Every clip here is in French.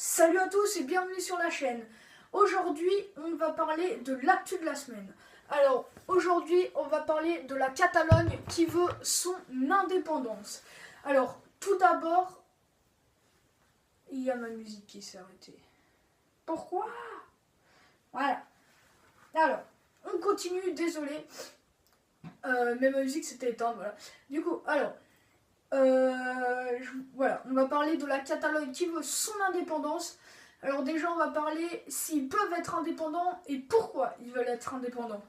Salut à tous et bienvenue sur la chaîne. Aujourd'hui, on va parler de l'actu de la semaine. Alors, aujourd'hui, on va parler de la Catalogne qui veut son indépendance. Alors, tout d'abord, il y a ma musique qui s'est arrêtée. Pourquoi? Voilà. Alors, on continue, désolé. Mais ma musique s'était éteinte, voilà. Du coup, alors... voilà, on va parler de la Catalogne qui veut son indépendance. Alors déjà, on va parler s'ils peuvent être indépendants et pourquoi ils veulent être indépendants.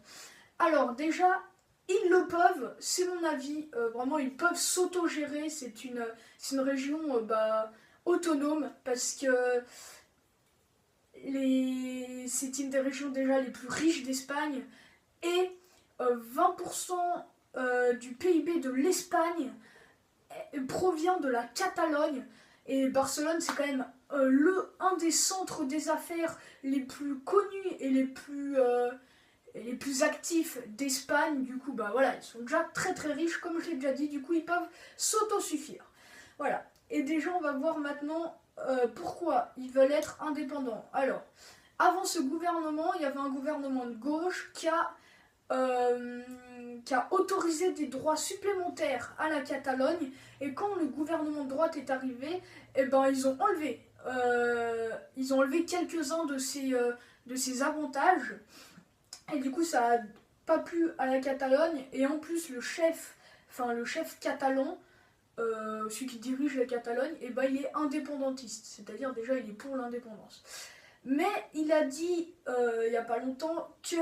Alors déjà, ils le peuvent, c'est mon avis. Vraiment, ils peuvent s'auto-gérer. C'est une région autonome parce que c'est une des régions déjà les plus riches d'Espagne et 20% du PIB de l'Espagne provient de la Catalogne. Et Barcelone, c'est quand même un des centres des affaires les plus connus et les plus actifs d'Espagne. Du coup, voilà, ils sont déjà très très riches, comme je l'ai déjà dit. Du coup, ils peuvent s'autosuffire. Voilà. Et déjà, on va voir maintenant pourquoi ils veulent être indépendants. Alors, avant ce gouvernement, il y avait un gouvernement de gauche qui a autorisé des droits supplémentaires à la Catalogne, et quand le gouvernement de droite est arrivé, ils ont enlevé quelques-uns de ces avantages, et du coup ça a pas plu à la Catalogne, et en plus le chef catalan, celui qui dirige la Catalogne, il est indépendantiste, c'est-à-dire déjà il est pour l'indépendance. Mais il a dit il n'y a pas longtemps que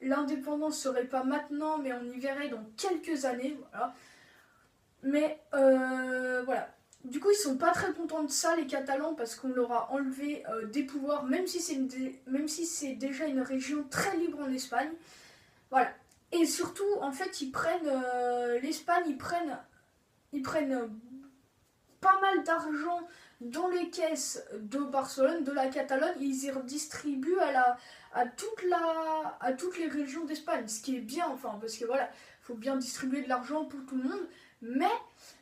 l'indépendance serait pas maintenant, mais on y verrait dans quelques années. Voilà. Mais voilà. Du coup, ils sont pas très contents de ça, les Catalans, parce qu'on leur a enlevé des pouvoirs, même si c'est déjà une région très libre en Espagne. Voilà. Et surtout, en fait, ils prennent l'Espagne, ils prennent pas mal d'argent dans les caisses de Barcelone, de la Catalogne, et ils y redistribuent à toutes les régions d'Espagne, ce qui est bien, enfin, parce que voilà, il faut bien distribuer de l'argent pour tout le monde, mais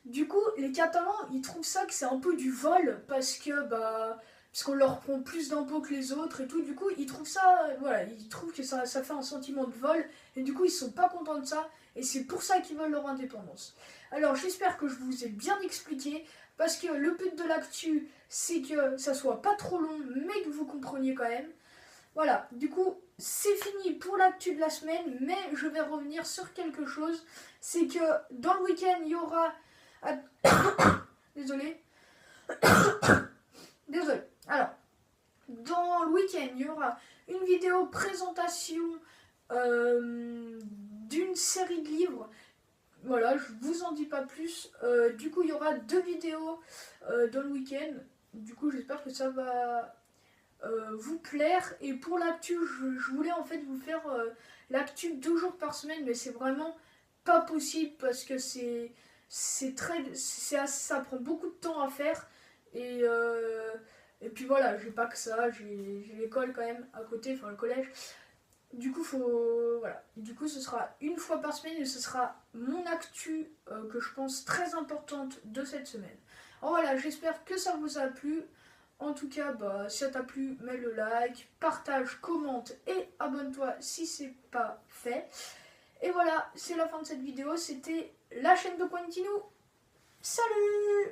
du coup, les Catalans, ils trouvent ça que c'est un peu du vol, parce qu'on leur prend plus d'impôts que les autres et tout, du coup, ils trouvent ça, voilà, ils trouvent que ça fait un sentiment de vol, et du coup, ils sont pas contents de ça, et c'est pour ça qu'ils veulent leur indépendance. Alors, j'espère que je vous ai bien expliqué, parce que le but de l'actu, c'est que ça soit pas trop long, mais que vous compreniez quand même. Voilà, du coup, c'est fini pour l'actu de la semaine, mais je vais revenir sur quelque chose. C'est que dans le week-end, il y aura... Désolé. Désolé. Alors, dans le week-end, il y aura une vidéo présentation d'une série de livres. Voilà, je vous en dis pas plus. Du coup, il y aura 2 vidéos dans le week-end. Du coup, j'espère que ça va vous plaire. Et pour l'actu, je voulais en fait vous faire l'actu 2 jours par semaine, mais c'est vraiment pas possible parce que ça prend beaucoup de temps à faire. Et puis voilà, j'ai pas que ça, j'ai l'école quand même à côté, enfin le collège. Du coup, voilà. Du coup, ce sera une fois par semaine et ce sera mon actu que je pense très importante de cette semaine. Alors voilà, j'espère que ça vous a plu. En tout cas, si ça t'a plu, mets le like, partage, commente et abonne-toi si c'est pas fait. Et voilà, c'est la fin de cette vidéo. C'était la chaîne de Quintino. Salut!